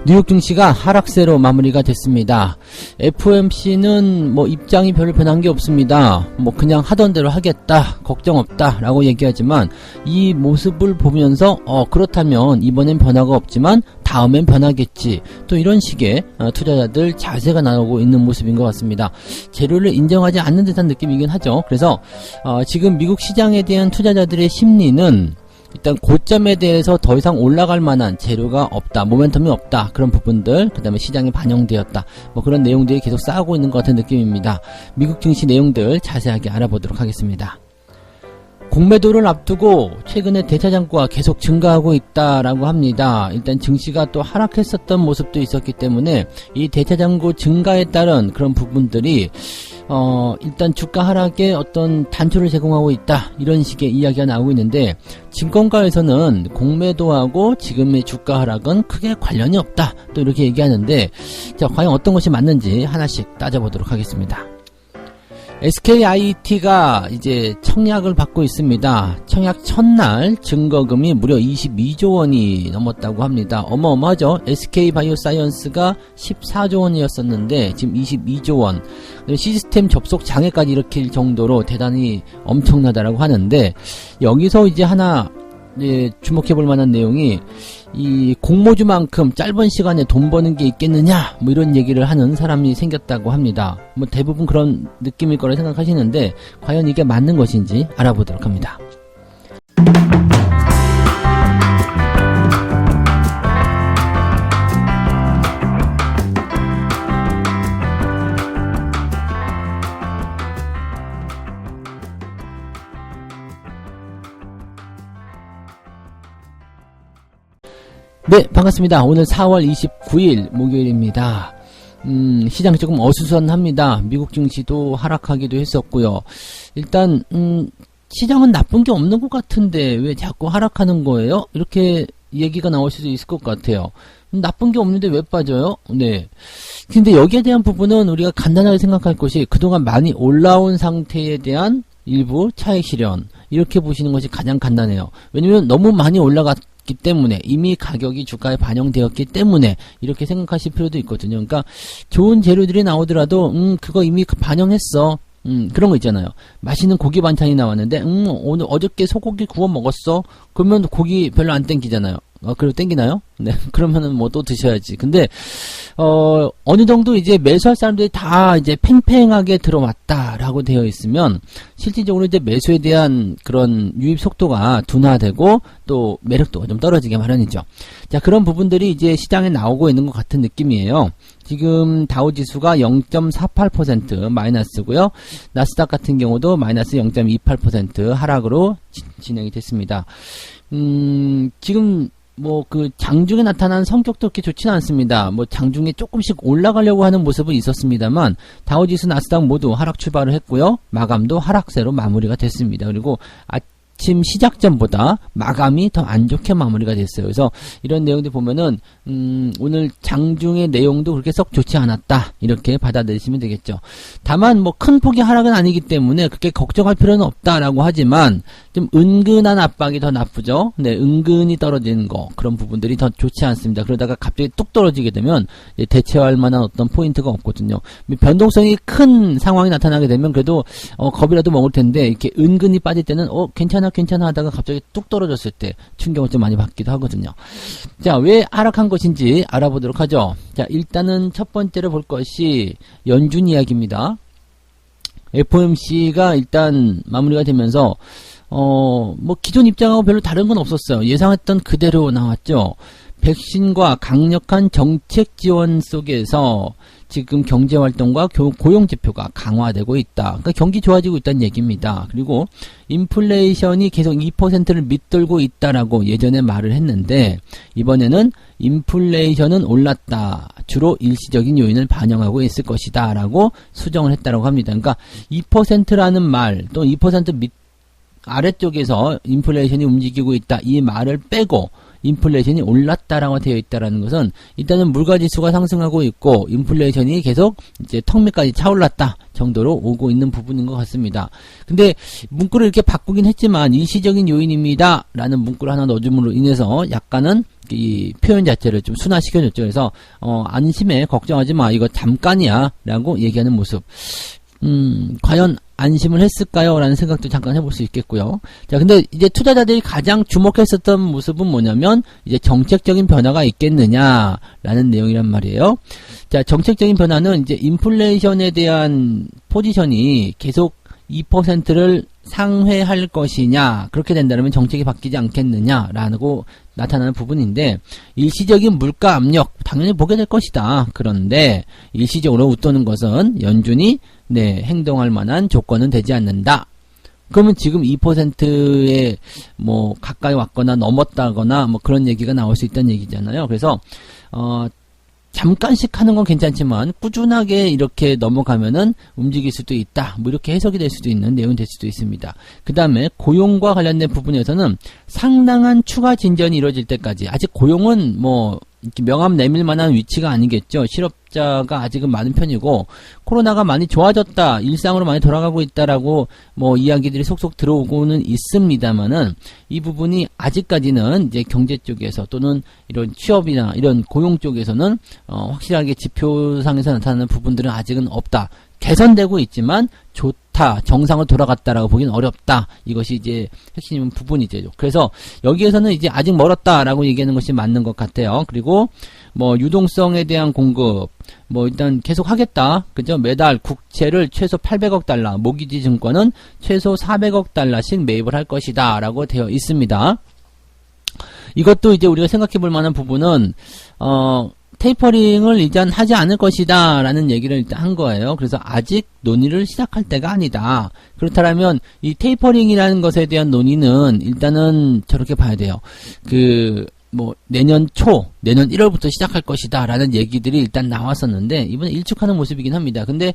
뉴욕 증시가 하락세로 마무리가 됐습니다. FOMC는 뭐 입장이 별로 변한 게 없습니다. 뭐 그냥 하던 대로 하겠다, 걱정 없다 라고 얘기하지만 이 모습을 보면서 그렇다면 이번엔 변화가 없지만 다음엔 변하겠지, 또 이런 식의 투자자들 자세가 나오고 있는 모습인 것 같습니다. 재료를 인정하지 않는 듯한 느낌이긴 하죠. 그래서 지금 미국 시장에 대한 투자자들의 심리는 일단 고점에 대해서 더 이상 올라갈 만한 재료가 없다, 모멘텀이 없다, 그런 부분들, 그 다음에 시장에 반영되었다, 뭐 그런 내용들이 계속 쌓이고 있는 것 같은 느낌입니다. 미국 증시 내용들 자세하게 알아보도록 하겠습니다. 공매도를 앞두고 최근에 대차장고가 계속 증가하고 있다라고 합니다. 일단 증시가 또 하락했었던 모습도 있었기 때문에 이 대차장고 증가에 따른 그런 부분들이 일단 주가 하락에 어떤 단초를 제공하고 있다, 이런 식의 이야기가 나오고 있는데, 증권가에서는 공매도하고 지금의 주가 하락은 크게 관련이 없다, 또 이렇게 얘기하는데, 자, 과연 어떤 것이 맞는지 하나씩 따져보도록 하겠습니다. SKIT가 이제 청약을 받고 있습니다. 청약 첫날 증거금이 무려 22조 원이 넘었다고 합니다. 어마어마하죠. SK바이오사이언스가 14조 원이었었는데 지금 22조 원. 시스템 접속 장애까지 일으킬 정도로 대단히 엄청나다라고 하는데, 여기서 이제 하나 주목해볼 만한 내용이, 이 공모주만큼 짧은 시간에 돈 버는 게 있겠느냐, 뭐 이런 얘기를 하는 사람이 생겼다고 합니다. 뭐 대부분 그런 느낌일 거라 생각하시는데 과연 이게 맞는 것인지 알아보도록 합니다. 네, 반갑습니다. 오늘 4월 29일 목요일입니다. 시장이 조금 어수선합니다. 미국 증시도 하락하기도 했었고요. 일단 시장은 나쁜 게 없는 것 같은데 왜 자꾸 하락하는 거예요? 이렇게 얘기가 나올 수도 있을 것 같아요. 나쁜 게 없는데 왜 빠져요? 네. 근데 여기에 대한 부분은 우리가 간단하게 생각할 것이, 그동안 많이 올라온 상태에 대한 일부 차익 실현, 이렇게 보시는 것이 가장 간단해요. 왜냐면 너무 많이 올라갔기 때문에, 이미 가격이 주가에 반영되었기 때문에 이렇게 생각하실 필요도 있거든요. 그러니까 좋은 재료들이 나오더라도 그거 이미 반영했어, 그런 거 있잖아요. 맛있는 고기 반찬이 나왔는데 오늘 어저께 소고기 구워 먹었어, 그러면 고기 별로 안 땡기잖아요. 그래도 땡기나요? 네. 그러면은 뭐 또 드셔야지. 근데 어느 정도 이제 매수할 사람들이 다 이제 팽팽하게 들어왔다라고 되어 있으면 실질적으로 이제 매수에 대한 그런 유입 속도가 둔화되고 또 매력도가 좀 떨어지게 마련이죠. 자, 그런 부분들이 이제 시장에 나오고 있는 것 같은 느낌이에요. 지금 다우지수가 0.48% 마이너스고요. 나스닥 같은 경우도 마이너스 0.28% 하락으로 진행이 됐습니다. 지금 뭐 그 장중에 나타난 성격도 그렇게 좋지는 않습니다. 뭐 장중에 조금씩 올라가려고 하는 모습은 있었습니다만 다우지수, 나스닥 모두 하락 출발을 했고요. 마감도 하락세로 마무리가 됐습니다. 그리고 아침 시작전보다 마감이 더 안 좋게 마무리가 됐어요. 그래서 이런 내용들 보면은 오늘 장중의 내용도 그렇게 썩 좋지 않았다, 이렇게 받아들이시면 되겠죠. 다만 뭐 큰 폭의 하락은 아니기 때문에 그렇게 걱정할 필요는 없다라고 하지만 좀 은근한 압박이 더 나쁘죠. 네, 은근히 떨어지는 거, 그런 부분들이 더 좋지 않습니다. 그러다가 갑자기 뚝 떨어지게 되면 대체할 만한 어떤 포인트가 없거든요. 변동성이 큰 상황이 나타나게 되면 그래도 겁이라도 먹을 텐데, 이렇게 은근히 빠질 때는 괜찮아 하다가 갑자기 뚝 떨어졌을 때 충격을 좀 많이 받기도 하거든요. 자, 왜 하락한 것인지 알아보도록 하죠. 자, 일단은 첫 번째로 볼 것이 연준 이야기입니다. FOMC가 일단 마무리가 되면서 뭐 기존 입장하고 별로 다른 건 없었어요. 예상했던 그대로 나왔죠. 백신과 강력한 정책 지원 속에서 지금 경제활동과 고용지표가 강화되고 있다. 그러니까 경기 좋아지고 있다는 얘기입니다. 그리고 인플레이션이 계속 2%를 밑돌고 있다라고 예전에 말을 했는데, 이번에는 인플레이션은 올랐다, 주로 일시적인 요인을 반영하고 있을 것이다 라고 수정을 했다라고 합니다. 그러니까 2%라는 말, 또 2% 밑 아래쪽에서 인플레이션이 움직이고 있다, 이 말을 빼고 인플레이션이 올랐다라고 되어 있다라는 것은 일단은 물가지수가 상승하고 있고 인플레이션이 계속 이제 턱 밑까지 차올랐다 정도로 오고 있는 부분인 것 같습니다. 근데 문구를 이렇게 바꾸긴 했지만 일시적인 요인입니다 라는 문구를 하나 넣어줌으로 인해서 약간은 이 표현 자체를 좀 순화시켜줬죠. 그래서 안심해, 걱정하지 마, 이거 잠깐이야 라고 얘기하는 모습. 과연 안심을 했을까요? 라는 생각도 잠깐 해볼 수 있겠고요. 자, 근데 이제 투자자들이 가장 주목했었던 모습은 뭐냐면 이제 정책적인 변화가 있겠느냐라는 내용이란 말이에요. 자, 정책적인 변화는 이제 인플레이션에 대한 포지션이 계속 2%를 상회할 것이냐, 그렇게 된다면 정책이 바뀌지 않겠느냐라고 나타나는 부분인데, 일시적인 물가 압력 당연히 보게 될 것이다. 그런데 일시적으로 웃도는 것은 연준이 행동할 만한 조건은 되지 않는다. 그러면 지금 2%에 뭐 가까이 왔거나 넘었다거나 뭐 그런 얘기가 나올 수 있다는 얘기잖아요. 그래서 잠깐씩 하는 건 괜찮지만 꾸준하게 이렇게 넘어가면은 움직일 수도 있다. 뭐 이렇게 해석이 될 수도 있는 내용이 될 수도 있습니다. 그 다음에 고용과 관련된 부분에서는 상당한 추가 진전이 이루어질 때까지, 아직 고용은 뭐 이렇게 명함 내밀 만한 위치가 아니겠죠. 실업자가 아직은 많은 편이고 코로나가 많이 좋아졌다, 일상으로 많이 돌아가고 있다라고 뭐 이야기들이 속속 들어오고는 있습니다만은 이 부분이 아직까지는 이제 경제 쪽에서 또는 이런 취업이나 이런 고용 쪽에서는 확실하게 지표상에서 나타나는 부분들은 아직은 없다. 개선되고 있지만 좋다, 정상으로 돌아갔다라고 보기는 어렵다. 이것이 이제 핵심 부분이죠. 그래서 여기에서는 이제 아직 멀었다라고 얘기하는 것이 맞는 것 같아요. 그리고 뭐 유동성에 대한 공급, 뭐 일단 계속 하겠다. 그죠? 매달 국채를 최소 800억 달러, 모기지 증권은 최소 400억 달러씩 매입을 할 것이다 라고 되어 있습니다. 이것도 이제 우리가 생각해 볼 만한 부분은 테이퍼링을 일단 하지 않을 것이다 라는 얘기를 일단 한 거예요. 그래서 아직 논의를 시작할 때가 아니다. 그렇다면 이 테이퍼링이라는 것에 대한 논의는 일단은 저렇게 봐야 돼요. 뭐 내년 1월부터 시작할 것이다 라는 얘기들이 일단 나왔었는데 이번에 일축하는 모습이긴 합니다. 근데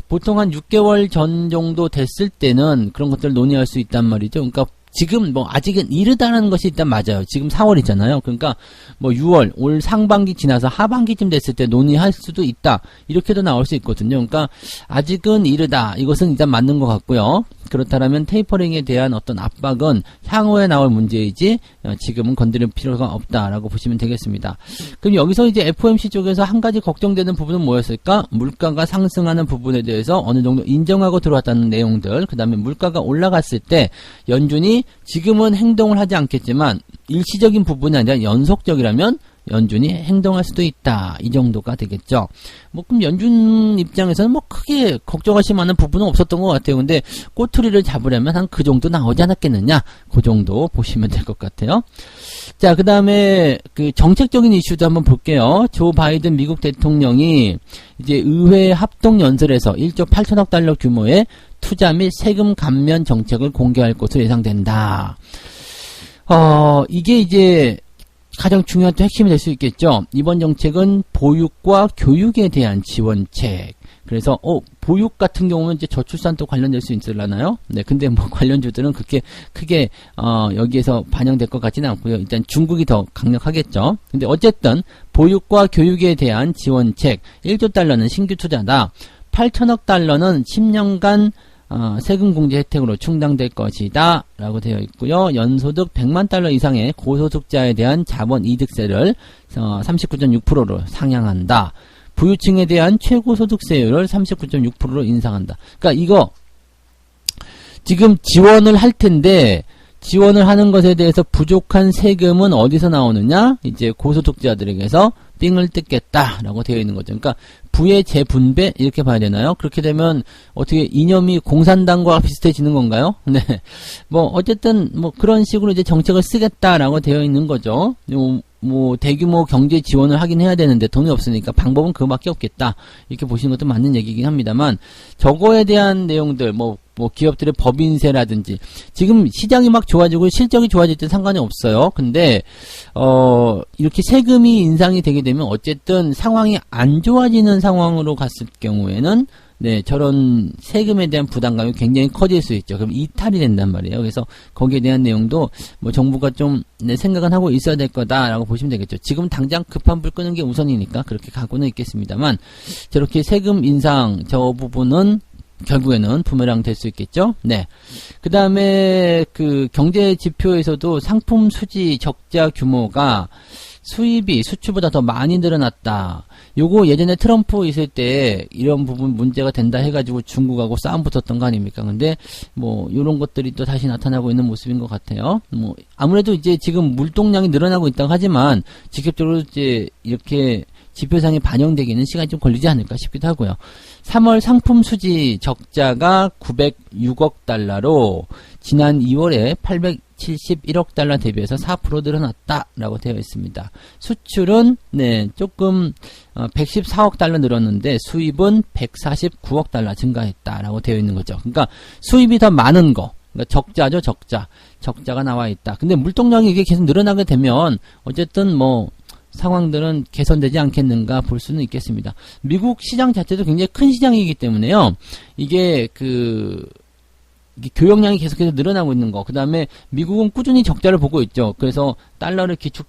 보통 한 6개월 전 정도 됐을 때는 그런 것들을 논의할 수 있단 말이죠. 그러니까 지금 뭐 아직은 이르다는 것이 일단 맞아요. 지금 4월이잖아요. 그러니까 뭐 6월, 올 상반기 지나서 하반기쯤 됐을 때 논의할 수도 있다. 이렇게도 나올 수 있거든요. 그러니까 아직은 이르다. 이것은 일단 맞는 것 같고요. 그렇다면 테이퍼링에 대한 어떤 압박은 향후에 나올 문제이지 지금은 건드릴 필요가 없다라고 보시면 되겠습니다. 그럼 여기서 이제 FOMC 쪽에서 한 가지 걱정되는 부분은 뭐였을까? 물가가 상승하는 부분에 대해서 어느 정도 인정하고 들어왔다는 내용들, 그 다음에 물가가 올라갔을 때 연준이 지금은 행동을 하지 않겠지만 일시적인 부분이 아니라 연속적이라면 연준이 행동할 수도 있다. 이 정도가 되겠죠. 뭐 그럼 연준 입장에서는 뭐 크게 걱정하실 만한 부분은 없었던 것 같아요. 근데 꼬투리를 잡으려면 한 그 정도 나오지 않았겠느냐? 그 정도 보시면 될 것 같아요. 자, 그 다음에 그 정책적인 이슈도 한번 볼게요. 조 바이든 미국 대통령이 이제 의회 합동 연설에서 1조 8천억 달러 규모의 투자 및 세금 감면 정책을 공개할 것으로 예상된다. 이게 이제 가장 중요한 또 핵심이 될 수 있겠죠. 이번 정책은 보육과 교육에 대한 지원책. 그래서 보육 같은 경우는 이제 저출산도 관련될 수 있으려나요? 네, 근데 뭐 관련주들은 그렇게 크게 여기에서 반영될 것 같지는 않고요. 일단 중국이 더 강력하겠죠. 근데 어쨌든 보육과 교육에 대한 지원책 1조 달러는 신규 투자다. 8천억 달러는 10년간 세금 공제 혜택으로 충당될 것이다 라고 되어 있고요. 연소득 100만 달러 이상의 고소득자에 대한 자본 이득세를 39.6%로 상향한다. 부유층에 대한 최고소득세율을 39.6%로 인상한다. 그러니까 이거 지금 지원을 할 텐데 지원을 하는 것에 대해서 부족한 세금은 어디서 나오느냐? 이제 고소득자들에게서 삥을 뜯겠다라고 되어 있는 거죠. 그러니까 부의 재분배 이렇게 봐야 되나요? 그렇게 되면 어떻게 이념이 공산당과 비슷해지는 건가요? 네. 뭐 어쨌든 뭐 그런 식으로 이제 정책을 쓰겠다라고 되어 있는 거죠. 뭐 대규모 경제 지원을 하긴 해야 되는데 돈이 없으니까 방법은 그거밖에 없겠다. 이렇게 보시는 것도 맞는 얘기긴 합니다만 저거에 대한 내용들 뭐 기업들의 법인세라든지 지금 시장이 막 좋아지고 실적이 좋아질 때 상관이 없어요. 근데 이렇게 세금이 인상이 되게 되면 어쨌든 상황이 안 좋아지는 상황으로 갔을 경우에는 네, 저런 세금에 대한 부담감이 굉장히 커질 수 있죠. 그럼 이탈이 된단 말이에요. 그래서 거기에 대한 내용도 뭐 정부가 좀 생각은 하고 있어야 될 거다라고 보시면 되겠죠. 지금 당장 급한 불 끄는 게 우선이니까 그렇게 가고는 있겠습니다만, 저렇게 세금 인상 저 부분은 결국에는 부메랑 될 수 있겠죠. 네. 그 다음에 그 경제 지표에서도 상품 수지 적자 규모가 수입이 수출보다 더 많이 늘어났다. 요거 예전에 트럼프 있을 때 이런 부분 문제가 된다 해가지고 중국하고 싸움 붙었던 거 아닙니까? 근데 뭐 요런 것들이 또 다시 나타나고 있는 모습인 것 같아요. 뭐 아무래도 이제 지금 물동량이 늘어나고 있다고 하지만 직접적으로 이제 이렇게 지표상에 반영되기는 시간이 좀 걸리지 않을까 싶기도 하고요. 3월 상품 수지 적자가 906억 달러로 지난 2월에 871억 달러 대비해서 4% 늘어났다라고 되어 있습니다. 수출은 네, 조금 114억 달러 늘었는데 수입은 149억 달러 증가했다라고 되어 있는 거죠. 그러니까 수입이 더 많은 거. 그러니까 적자죠, 적자. 적자가 나와 있다. 근데 물동량이 이게 계속 늘어나게 되면 어쨌든 뭐 상황들은 개선되지 않겠는가 볼 수는 있겠습니다. 미국 시장 자체도 굉장히 큰 시장이기 때문에요. 이게 교역량이 계속해서 늘어나고 있는 거. 그 다음에 미국은 꾸준히 적자를 보고 있죠. 그래서 달러를 기축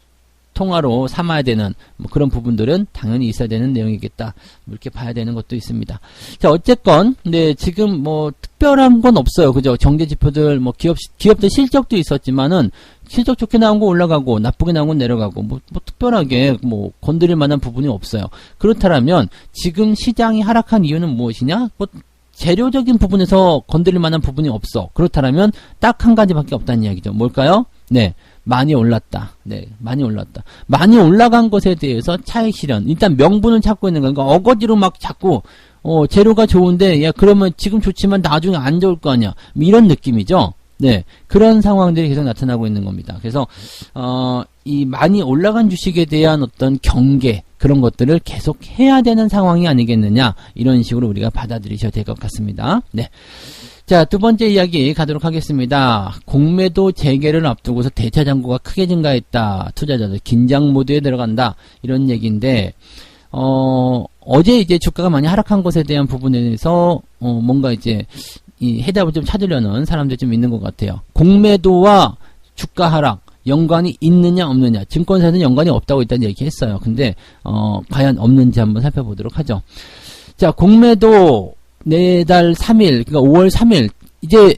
통화로 삼아야 되는 뭐 그런 부분들은 당연히 있어야 되는 내용이겠다. 뭐 이렇게 봐야 되는 것도 있습니다. 자, 어쨌건 네, 지금 뭐 특별한 건 없어요. 그죠? 경제 지표들 뭐 기업들 실적도 있었지만은 실적 좋게 나온 거 올라가고 나쁘게 나온 건 내려가고 뭐 특별하게 뭐 건드릴 만한 부분이 없어요. 그렇다면 지금 시장이 하락한 이유는 무엇이냐? 뭐 재료적인 부분에서 건드릴 만한 부분이 없어. 그렇다면 딱 한 가지밖에 없다는 이야기죠. 뭘까요? 네. 많이 올랐다. 네, 많이 올랐다. 많이 올라간 것에 대해서 차익 실현. 일단 명분을 찾고 있는 거니까 어거지로 막 자꾸 재료가 좋은데 야 그러면 지금 좋지만 나중에 안 좋을 거 아니야. 이런 느낌이죠. 네, 그런 상황들이 계속 나타나고 있는 겁니다. 그래서 이 많이 올라간 주식에 대한 어떤 경계 그런 것들을 계속 해야 되는 상황이 아니겠느냐 이런 식으로 우리가 받아들이셔야 될 것 같습니다. 네. 자, 두 번째 이야기 가도록 하겠습니다. 공매도 재개를 앞두고서 대차 잔고가 크게 증가했다. 투자자들 긴장 모드에 들어간다. 이런 얘기인데, 어제 이제 주가가 많이 하락한 것에 대한 부분에 대해서, 뭔가 이제, 이 해답을 좀 찾으려는 사람들이 좀 있는 것 같아요. 공매도와 주가 하락, 연관이 있느냐, 없느냐. 증권사에서는 연관이 없다고 일단 얘기했어요. 근데, 과연 없는지 한번 살펴보도록 하죠. 자, 공매도, 내달 3일, 그러니까 5월 3일, 이제,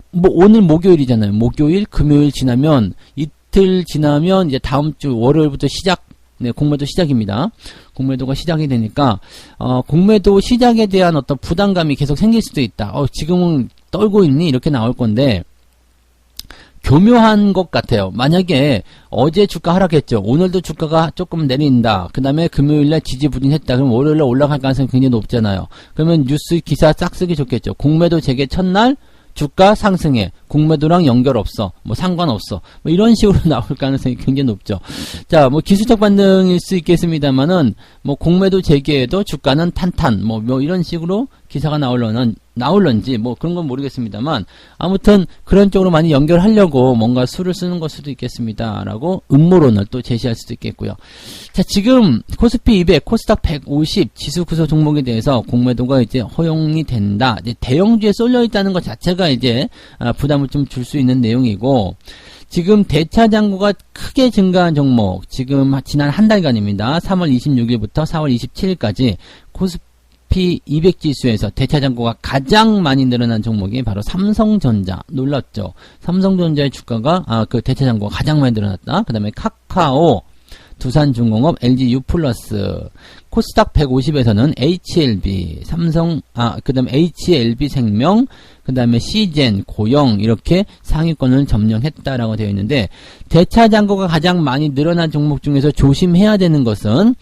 뭐, 오늘 목요일이잖아요. 목요일, 금요일 지나면, 이틀 지나면, 이제 다음 주 월요일부터 네, 공매도 시작입니다. 공매도가 시작이 되니까, 공매도 시작에 대한 어떤 부담감이 계속 생길 수도 있다. 지금은 떨고 있니? 이렇게 나올 건데, 교묘한 것 같아요. 만약에 어제 주가 하락했죠. 오늘도 주가가 조금 내린다. 그 다음에 금요일날 지지부진했다. 그럼 월요일날 올라갈 가능성이 굉장히 높잖아요. 그러면 뉴스 기사 싹 쓰기 좋겠죠. 공매도 재개 첫날 주가 상승해. 공매도랑 연결 없어. 뭐 상관없어. 뭐 이런 식으로 나올 가능성이 굉장히 높죠. 자, 뭐 기술적 반등일 수 있겠습니다만은 뭐 공매도 재개에도 주가는 탄탄. 뭐 이런 식으로 기사가 나올런지 뭐 그런 건 모르겠습니다만 아무튼 그런 쪽으로 많이 연결하려고 뭔가 수를 쓰는 걸 수도 있겠습니다라고 음모론을 또 제시할 수도 있겠고요. 자, 지금 코스피 200, 코스닥 150 지수 구조 종목에 대해서 공매도가 이제 허용이 된다. 이제 대형주에 쏠려 있다는 것 자체가 이제 부담을 좀 줄 수 있는 내용이고 지금 대차 잔고가 크게 증가한 종목 지금 지난 한 달간입니다. 3월 26일부터 4월 27일까지 코스피 200 지수에서 대차 잔고가 가장 많이 늘어난 종목이 바로 삼성전자. 놀랐죠? 삼성전자의 주가가 그 대차 잔고가 가장 많이 늘어났다. 그 다음에 카카오, 두산중공업, LGU+, 코스닥 150에서는 HLB, 그 다음에 HLB생명, 그 다음에 시젠, 고영 이렇게 상위권을 점령했다라고 되어 있는데 대차 잔고가 가장 많이 늘어난 종목 중에서 조심해야 되는 것은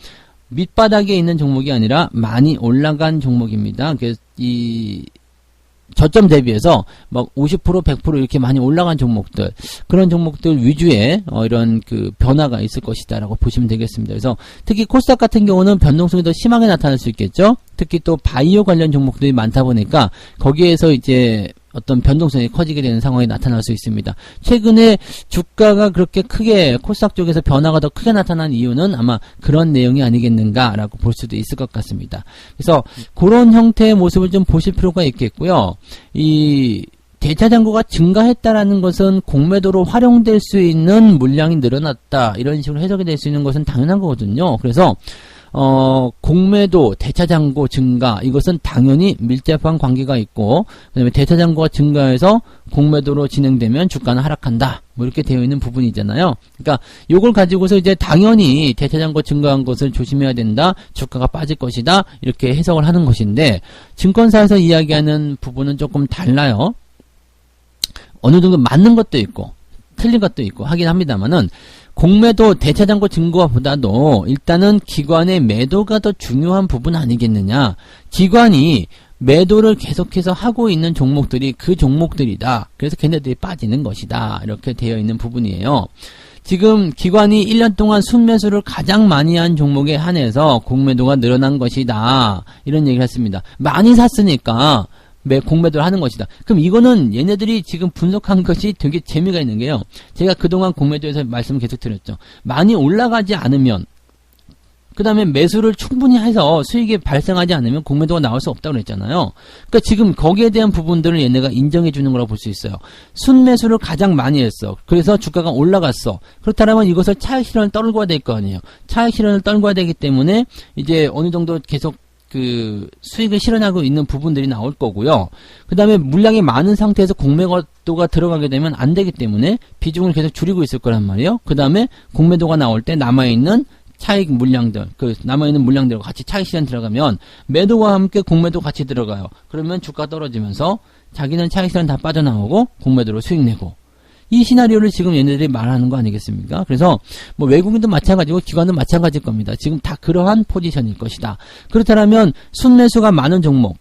밑바닥에 있는 종목이 아니라 많이 올라간 종목입니다. 그래서 이 저점 대비해서 막 50%, 100% 이렇게 많이 올라간 종목들, 그런 종목들 위주의 이런 그 변화가 있을 것이다라고 보시면 되겠습니다. 그래서 특히 코스닥 같은 경우는 변동성이 더 심하게 나타날 수 있겠죠. 특히 또 바이오 관련 종목들이 많다 보니까 거기에서 이제 어떤 변동성이 커지게 되는 상황이 나타날 수 있습니다. 최근에 주가가 그렇게 크게 코스닥 쪽에서 변화가 더 크게 나타난 이유는 아마 그런 내용이 아니겠는가라고 볼 수도 있을 것 같습니다. 그래서 그런 형태의 모습을 좀 보실 필요가 있겠고요. 이 대차장고가 증가했다라는 것은 공매도로 활용될 수 있는 물량이 늘어났다, 이런 식으로 해석이 될 수 있는 것은 당연한 거거든요. 그래서 공매도, 대차장고 증가, 이것은 당연히 밀접한 관계가 있고, 그 다음에 대차장고가 증가해서 공매도로 진행되면 주가는 하락한다, 뭐 이렇게 되어 있는 부분이잖아요. 그러니까 요걸 가지고서 이제 당연히 대차장고 증가한 것을 조심해야 된다, 주가가 빠질 것이다, 이렇게 해석을 하는 것인데, 증권사에서 이야기하는 부분은 조금 달라요. 어느 정도 맞는 것도 있고 틀린 것도 있고 하긴 합니다만은, 공매도 대차장고 증가보다도 일단은 기관의 매도가 더 중요한 부분 아니겠느냐. 기관이 매도를 계속해서 하고 있는 종목들이 그 종목들이다. 그래서 걔네들이 빠지는 것이다. 이렇게 되어 있는 부분이에요. 지금 기관이 1년 동안 순매수를 가장 많이 한 종목에 한해서 공매도가 늘어난 것이다, 이런 얘기를 했습니다. 많이 샀으니까 공매도를 하는 것이다. 그럼 이거는 얘네들이 지금 분석한 것이 되게 재미가 있는 게요. 제가 그동안 공매도에서 말씀 계속 드렸죠. 많이 올라가지 않으면, 그 다음에 매수를 충분히 해서 수익이 발생하지 않으면 공매도가 나올 수 없다고 그랬잖아요. 그러니까 지금 거기에 대한 부분들을 얘네가 인정해 주는 거라고 볼 수 있어요. 순매수를 가장 많이 했어. 그래서 주가가 올라갔어. 그렇다면 이것을 차익 실현을 떨궈야 될 거 아니에요. 차익 실현을 떨궈야 되기 때문에 이제 어느 정도 계속 그 수익을 실현하고 있는 부분들이 나올 거고요. 그 다음에 물량이 많은 상태에서 공매도가 들어가게 되면 안 되기 때문에 비중을 계속 줄이고 있을 거란 말이에요. 그 다음에 공매도가 나올 때 남아있는 차익 물량들, 남아있는 물량들과 같이 차익 실현 들어가면 매도와 함께 공매도 같이 들어가요. 그러면 주가 떨어지면서 자기는 차익 실현 다 빠져나오고 공매도로 수익 내고, 이 시나리오를 지금 얘네들이 말하는 거 아니겠습니까? 그래서 뭐 외국인도 마찬가지고 기관도 마찬가지일 겁니다. 지금 다 그러한 포지션일 것이다. 그렇다면 순매수가 많은 종목,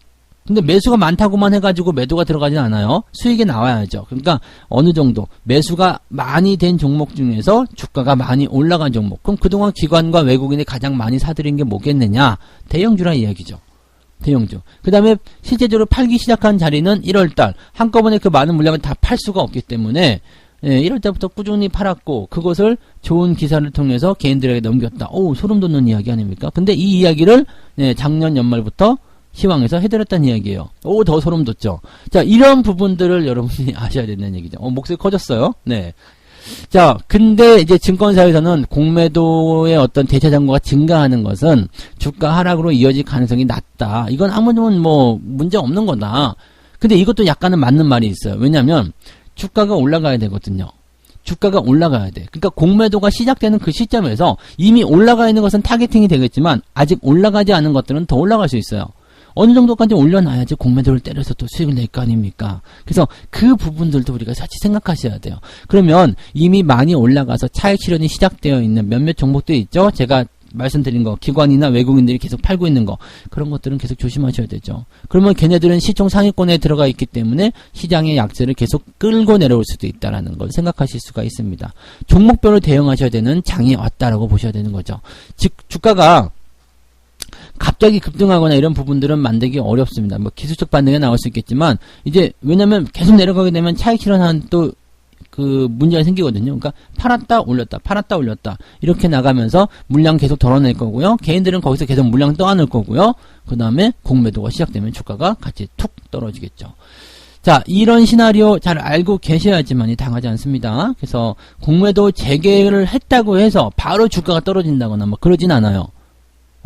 근데 매수가 많다고만 해가지고 매도가 들어가진 않아요. 수익이 나와야죠. 그러니까 어느 정도 매수가 많이 된 종목 중에서 주가가 많이 올라간 종목, 그럼 그동안 기관과 외국인이 가장 많이 사들인 게 뭐겠느냐? 대형주란 이야기죠. 대형주. 그 다음에 실제적으로 팔기 시작한 자리는 1월달 한꺼번에 그 많은 물량을 다 팔 수가 없기 때문에 1월달부터 꾸준히 팔았고, 그것을 좋은 기사를 통해서 개인들에게 넘겼다. 오, 소름 돋는 이야기 아닙니까? 근데 이 이야기를 작년 연말부터 시황에서 해드렸다는 이야기예요. 오, 더 소름 돋죠. 자, 이런 부분들을 여러분이 아셔야 된다는 얘기죠. 목소리 커졌어요. 네. 자, 근데 이제 증권사에서는 공매도의 어떤 대차장고가 증가하는 것은 주가 하락으로 이어질 가능성이 낮다. 이건 아무런 뭐 문제 없는 거다. 근데 이것도 약간은 맞는 말이 있어요. 왜냐면 주가가 올라가야 되거든요. 주가가 올라가야 돼. 그러니까 공매도가 시작되는 그 시점에서 이미 올라가 있는 것은 타겟팅이 되겠지만 아직 올라가지 않은 것들은 더 올라갈 수 있어요. 어느 정도까지 올려놔야지 공매도를 때려서 또 수익을 낼 거 아닙니까? 그래서 그 부분들도 우리가 같이 생각하셔야 돼요. 그러면 이미 많이 올라가서 차익 실현이 시작되어 있는 몇몇 종목들이 있죠? 제가 말씀드린 거, 기관이나 외국인들이 계속 팔고 있는 거, 그런 것들은 계속 조심하셔야 되죠. 그러면 걔네들은 시총 상위권에 들어가 있기 때문에 시장의 약세를 계속 끌고 내려올 수도 있다라는 걸 생각하실 수가 있습니다. 종목별로 대응하셔야 되는 장이 왔다라고 보셔야 되는 거죠. 즉, 주가가 갑자기 급등하거나 이런 부분들은 만들기 어렵습니다. 뭐 기술적 반등이 나올 수 있겠지만, 이제 왜냐면 계속 내려가게 되면 차익 실현하는 또 그 문제가 생기거든요. 그러니까 팔았다 올렸다, 팔았다 올렸다 이렇게 나가면서 물량 계속 덜어낼 거고요. 개인들은 거기서 계속 물량 떠안을 거고요. 그 다음에 공매도가 시작되면 주가가 같이 툭 떨어지겠죠. 자, 이런 시나리오 잘 알고 계셔야지만이 당하지 않습니다. 그래서 공매도 재개를 했다고 해서 바로 주가가 떨어진다거나 뭐 그러진 않아요.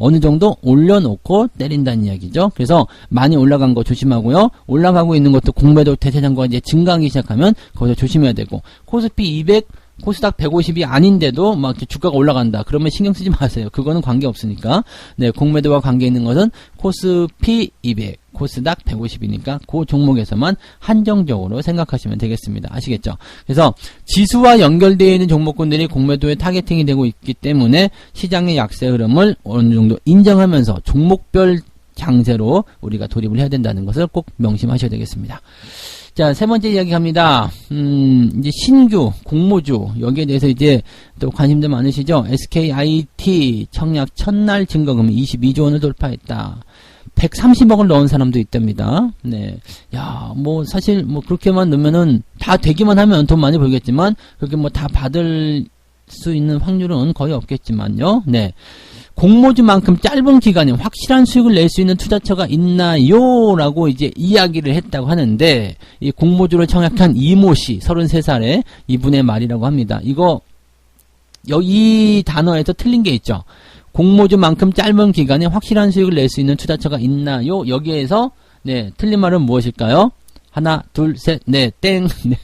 어느 정도 올려놓고 때린다는 이야기죠. 그래서 많이 올라간 거 조심하고요. 올라가고 있는 것도 공매도 대차장고가 이제 증가하기 시작하면 거기서 조심해야 되고, 코스피 200, 코스닥 150이 아닌데도 막 주가가 올라간다. 그러면 신경 쓰지 마세요. 그거는 관계 없으니까. 네, 공매도와 관계 있는 것은 코스피 200, 코스닥 150이니까 그 종목에서만 한정적으로 생각하시면 되겠습니다. 아시겠죠? 그래서 지수와 연결되어 있는 종목군들이 공매도에 타겟팅이 되고 있기 때문에 시장의 약세 흐름을 어느 정도 인정하면서 종목별 장세로 우리가 돌입을 해야 된다는 것을 꼭 명심하셔야 되겠습니다. 자, 세 번째 이야기 갑니다. 이제 신규, 공모주, 여기에 대해서 이제 또 관심도 많으시죠? SKIT 청약 첫날 증거금이 22조 원을 돌파했다. 130억을 넣은 사람도 있답니다. 네. 야, 뭐, 사실, 뭐, 그렇게만 넣으면은, 다 되기만 하면 돈 많이 벌겠지만, 그렇게 뭐, 다 받을 수 있는 확률은 거의 없겠지만요. 네. 공모주만큼 짧은 기간에 확실한 수익을 낼 수 있는 투자처가 있나요? 라고 이제 이야기를 했다고 하는데, 이 공모주를 청약한 이모 씨, 33살의 이분의 말이라고 합니다. 이거, 이 단어에서 틀린 게 있죠. 공모주만큼 짧은 기간에 확실한 수익을 낼 수 있는 투자처가 있나요? 여기에서, 네, 틀린 말은 무엇일까요? 하나, 둘, 셋, 넷, 땡. 네.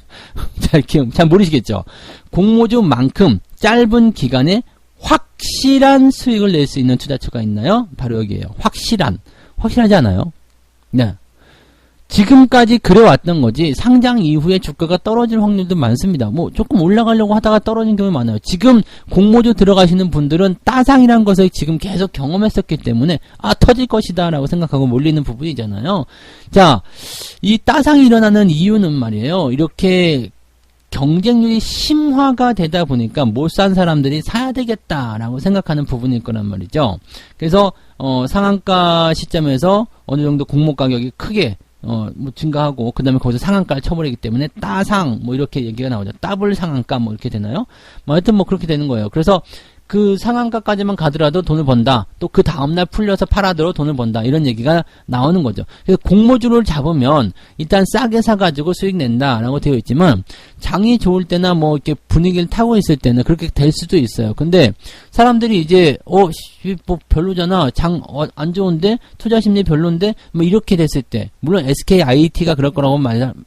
잘 모르시겠죠? 공모주만큼 짧은 기간에 확실한 수익을 낼 수 있는 투자처가 있나요? 바로 여기에요. 확실하지 않아요? 네. 지금까지 그래왔던 거지, 상장 이후에 주가가 떨어질 확률도 많습니다. 뭐, 조금 올라가려고 하다가 떨어진 경우가 많아요. 지금 공모주 들어가시는 분들은 따상이란 것을 지금 계속 경험했었기 때문에, 터질 것이다 라고 생각하고 몰리는 부분이잖아요. 자, 이 따상이 일어나는 이유는 말이에요. 이렇게 경쟁률이 심화가 되다 보니까 못 산 사람들이 사야 되겠다라고 생각하는 부분일 거란 말이죠. 그래서 상한가 시점에서 어느 정도 공모 가격이 크게 뭐 증가하고 그 다음에 거기서 상한가를 쳐버리기 때문에 따상 뭐 이렇게 얘기가 나오죠. 더블 상한가 뭐 이렇게 되나요? 뭐 하여튼 뭐 그렇게 되는 거예요. 그래서 그 상한가까지만 가더라도 돈을 번다. 또 그 다음날 풀려서 팔아도 돈을 번다. 이런 얘기가 나오는 거죠. 그래서 공모주를 잡으면 일단 싸게 사가지고 수익 낸다라고 되어 있지만 장이 좋을 때나 뭐 이렇게 분위기를 타고 있을 때는 그렇게 될 수도 있어요. 근데 사람들이 이제 뭐 별로잖아. 장 안 좋은데 투자 심리 별론데 뭐 이렇게 됐을 때 물론 SKIT가 그럴 거라고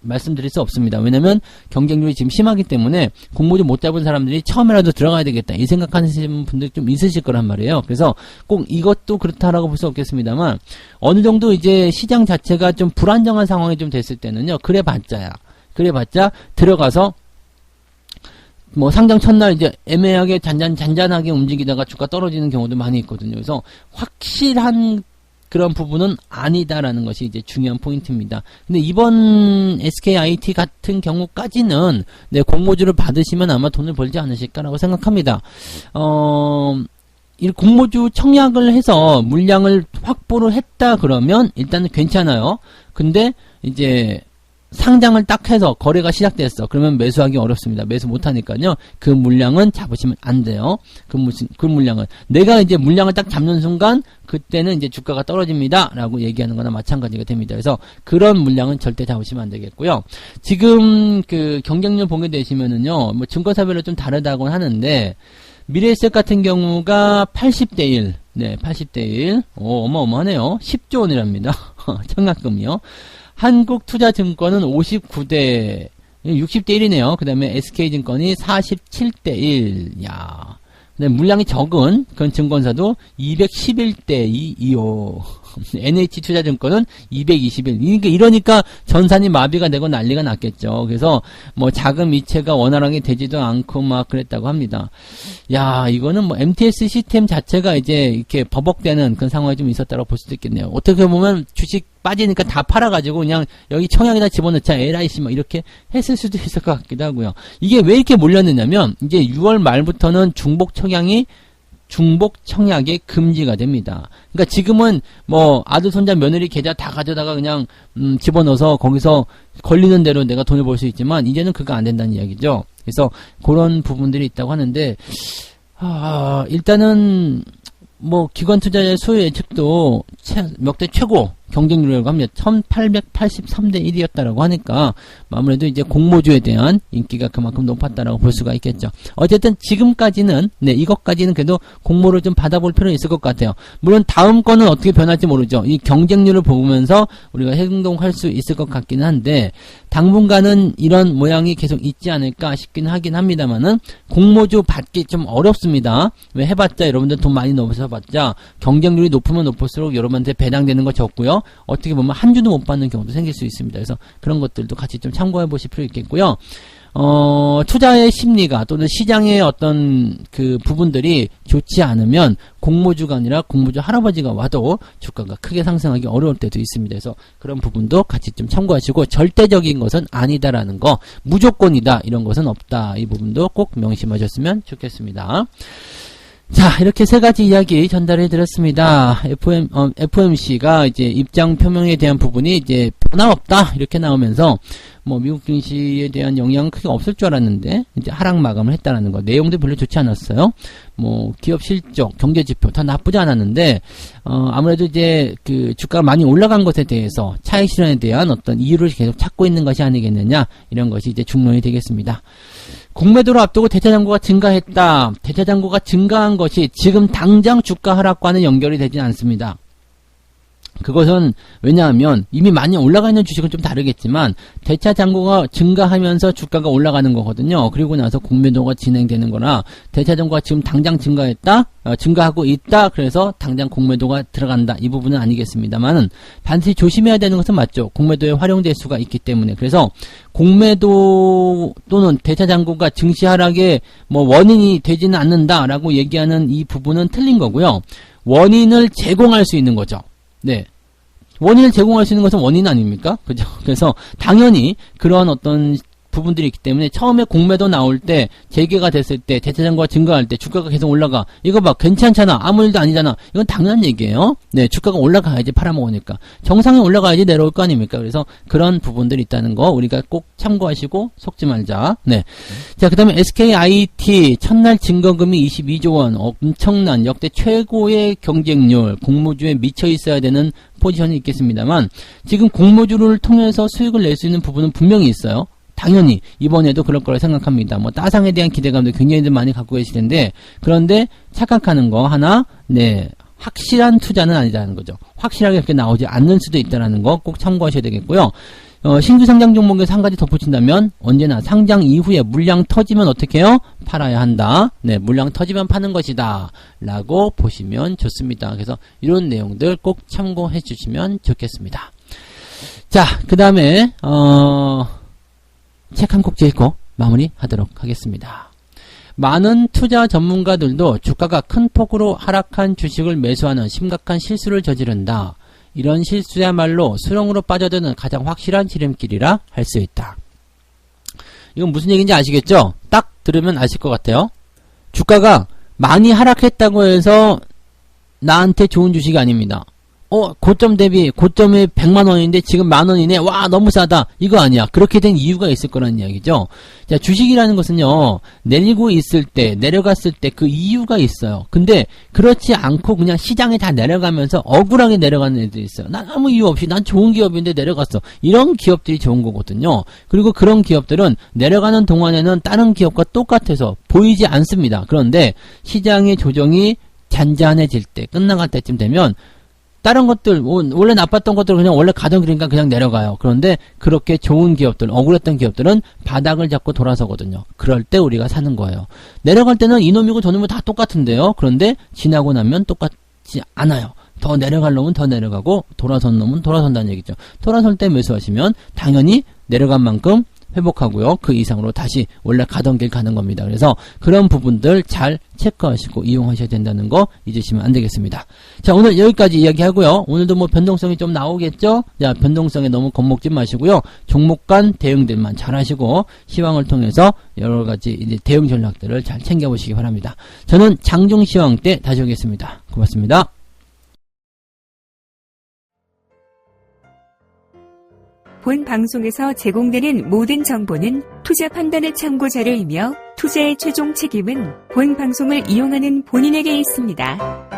말씀드릴 수 없습니다. 왜냐면 경쟁률이 지금 심하기 때문에 공모주 못 잡은 사람들이 처음이라도 들어가야 되겠다 이 생각하시는 분들 좀 있으실 거란 말이에요. 그래서 꼭 이것도 그렇다라고 볼 수 없겠습니다만 어느 정도 이제 시장 자체가 좀 불안정한 상황이 좀 됐을 때는요. 그래봤자 들어가서 뭐 상장 첫날 이제 애매하게 잔잔하게 움직이다가 주가 떨어지는 경우도 많이 있거든요. 그래서 확실한 그런 부분은 아니다라는 것이 이제 중요한 포인트입니다. 근데 이번 SKIT 같은 경우까지는 네, 공모주를 받으시면 아마 돈을 벌지 않으실까라고 생각합니다. 이 공모주 청약을 해서 물량을 확보를 했다 그러면 일단은 괜찮아요. 근데 이제 상장을 딱 해서 거래가 시작됐어. 그러면 매수하기 어렵습니다. 매수 못하니까요. 그 물량은 잡으시면 안 돼요. 그 물량은. 내가 이제 물량을 딱 잡는 순간, 그때는 이제 주가가 떨어집니다. 라고 얘기하는 거나 마찬가지가 됩니다. 그래서 그런 물량은 절대 잡으시면 안 되겠고요. 지금 그 경쟁률 보게 되시면은요, 뭐 증권사별로 좀 다르다고는 하는데, 미래에셋 같은 경우가 80대1. 네, 80대1. 어마어마하네요. 10조 원이랍니다. 청약금이요. 한국투자증권은 59대 60대 1이네요. 그 다음에 SK증권이 47대 1. 야. 그다음에 물량이 적은 그런 증권사도 211대 2. NH투자증권은 221. 이러니까 전산이 마비가 되고 난리가 났겠죠. 그래서 뭐 자금 이체가 원활하게 되지도 않고 막 그랬다고 합니다. 야, 이거는 뭐 MTS 시스템 자체가 이제 이렇게 버벅대는 그런 상황이 좀 있었다고 볼 수도 있겠네요. 어떻게 보면 주식 빠지니까 다 팔아가지고 그냥 여기 청약에다 집어넣자 LIC 막 이렇게 했을 수도 있을 것 같기도 하고요. 이게 왜 이렇게 몰렸느냐면 이제 6월 말부터는 중복 청약이 금지가 됩니다. 그러니까 지금은 뭐 아들 손자 며느리 계좌 다 가져다가 그냥 집어넣어서 거기서 걸리는 대로 내가 돈을 벌 수 있지만 이제는 그거 안 된다는 이야기죠. 그래서 그런 부분들이 있다고 하는데 일단은 뭐 기관 투자자의 수요 예측도 역대 최고 경쟁률이라고 합니다. 1883대 1이었다라고 하니까 아무래도 이제 공모주에 대한 인기가 그만큼 높았다라고 볼 수가 있겠죠. 어쨌든 지금까지는 이것까지는 그래도 공모를 좀 받아볼 필요는 있을 것 같아요. 물론 다음 거는 어떻게 변할지 모르죠. 이 경쟁률을 보면서 우리가 행동할 수 있을 것 같기는 한데 당분간은 이런 모양이 계속 있지 않을까 싶긴 하긴 합니다만은 공모주 받기 좀 어렵습니다. 왜 해봤자 여러분들 돈 많이 넣어서 봤자 경쟁률이 높으면 높을수록 여러분한테 배당되는 거 적고요. 어떻게 보면 한 주도 못 받는 경우도 생길 수 있습니다. 그래서 그런 것들도 같이 좀 참고해 보실 필요 있겠고요. 투자의 심리가 또는 시장의 어떤 그 부분들이 좋지 않으면 공모주가 아니라 공모주 할아버지가 와도 주가가 크게 상승하기 어려울 때도 있습니다. 그래서 그런 부분도 같이 좀 참고하시고 절대적인 것은 아니다라는 거, 무조건이다 이런 것은 없다. 이 부분도 꼭 명심하셨으면 좋겠습니다. 자, 이렇게 세 가지 이야기 전달해 드렸습니다. FOMC가 이제 입장 표명에 대한 부분이 이제 변화 없다 이렇게 나오면서 뭐 미국 증시에 대한 영향은 크게 없을 줄 알았는데 이제 하락 마감을 했다라는 거. 내용도 별로 좋지 않았어요. 뭐 기업 실적, 경제 지표 다 나쁘지 않았는데 아무래도 이제 그 주가가 많이 올라간 것에 대해서 차익 실현에 대한 어떤 이유를 계속 찾고 있는 것이 아니겠느냐 이런 것이 이제 중론이 되겠습니다. 공매도를 앞두고 대차장고가 증가했다. 대차장고가 증가한 것이 지금 당장 주가 하락과는 연결이 되지 않습니다. 그것은 왜냐하면 이미 많이 올라가 있는 주식은 좀 다르겠지만 대차장고가 증가하면서 주가가 올라가는 거거든요. 그리고 나서 공매도가 진행되는 거라 대차장고가 지금 당장 증가하고 있다. 그래서 당장 공매도가 들어간다. 이 부분은 아니겠습니다만은 반드시 조심해야 되는 것은 맞죠. 공매도에 활용될 수가 있기 때문에. 그래서 공매도 또는 대차장고가 증시 하락의 뭐 원인이 되지는 않는다라고 얘기하는 이 부분은 틀린 거고요. 원인을 제공할 수 있는 거죠. 네. 원인을 제공할 수 있는 것은 원인 아닙니까? 그죠? 그래서 당연히 그런 어떤 부분들이 있기 때문에 처음에 공매도 나올 때 재개가 됐을 때 대차장고가 증가할 때 주가가 계속 올라가. 이거 봐 괜찮잖아. 아무 일도 아니잖아. 이건 당연한 얘기예요. 네, 주가가 올라가야지 팔아먹으니까. 정상에 올라가야지 내려올 거 아닙니까? 그래서 그런 부분들이 있다는 거 우리가 꼭 참고하시고 속지 말자. 네. 자, 그다음에 SKIT 첫날 증거금이 22조 원. 엄청난 역대 최고의 경쟁률. 공모주에 미쳐 있어야 되는 포지션이 있겠습니다만 지금 공모주를 통해서 수익을 낼 수 있는 부분은 분명히 있어요. 당연히 이번에도 그럴 거라 생각합니다. 뭐 따상에 대한 기대감도 굉장히 많이 갖고 계실 텐데 그런데 착각하는 거 하나, 네, 확실한 투자는 아니라는 거죠. 확실하게 그렇게 나오지 않는 수도 있다는 거 꼭 참고하셔야 되겠고요. 신규 상장 종목에서 한 가지 덧붙인다면 언제나 상장 이후에 물량 터지면 어떻게 해요? 팔아야 한다. 네, 물량 터지면 파는 것이다 라고 보시면 좋습니다. 그래서 이런 내용들 꼭 참고해 주시면 좋겠습니다. 자, 그 다음에 책 한 꼭지 읽고 마무리하도록 하겠습니다. 많은 투자 전문가들도 주가가 큰 폭으로 하락한 주식을 매수하는 심각한 실수를 저지른다. 이런 실수야말로 수렁으로 빠져드는 가장 확실한 지름길이라 할 수 있다. 이건 무슨 얘기인지 아시겠죠? 딱 들으면 아실 것 같아요. 주가가 많이 하락했다고 해서 나한테 좋은 주식이 아닙니다. 고점 대비 고점이 100만원인데 지금 만원이네. 와, 너무 싸다. 이거 아니야. 그렇게 된 이유가 있을 거라는 이야기죠. 자, 주식이라는 것은요, 내리고 있을 때, 내려갔을 때 그 이유가 있어요. 근데 그렇지 않고 그냥 시장에 다 내려가면서 억울하게 내려가는 애들이 있어요. 난 아무 이유 없이 난 좋은 기업인데 내려갔어. 이런 기업들이 좋은 거거든요. 그리고 그런 기업들은 내려가는 동안에는 다른 기업과 똑같아서 보이지 않습니다. 그런데 시장의 조정이 잔잔해질 때, 끝나갈 때쯤 되면 다른 것들, 원래 나빴던 것들 그냥 원래 가던 길이니까 그냥 내려가요. 그런데 그렇게 좋은 기업들, 억울했던 기업들은 바닥을 잡고 돌아서거든요. 그럴 때 우리가 사는 거예요. 내려갈 때는 이놈이고 저놈이고 다 똑같은데요. 그런데 지나고 나면 똑같지 않아요. 더 내려갈 놈은 더 내려가고 돌아선 놈은 돌아선다는 얘기죠. 돌아설 때 매수하시면 당연히 내려간 만큼 회복하고요. 그 이상으로 다시 원래 가던 길 가는 겁니다. 그래서 그런 부분들 잘 체크하시고 이용하셔야 된다는 거 잊으시면 안 되겠습니다. 자, 오늘 여기까지 이야기하고요. 오늘도 뭐 변동성이 좀 나오겠죠? 자, 변동성에 너무 겁먹지 마시고요. 종목 간 대응들만 잘 하시고 시황을 통해서 여러 가지 이제 대응 전략들을 잘 챙겨보시기 바랍니다. 저는 장중 시황 때 다시 오겠습니다. 고맙습니다. 본 방송에서 제공되는 모든 정보는 투자 판단의 참고 자료이며 투자의 최종 책임은 본 방송을 이용하는 본인에게 있습니다.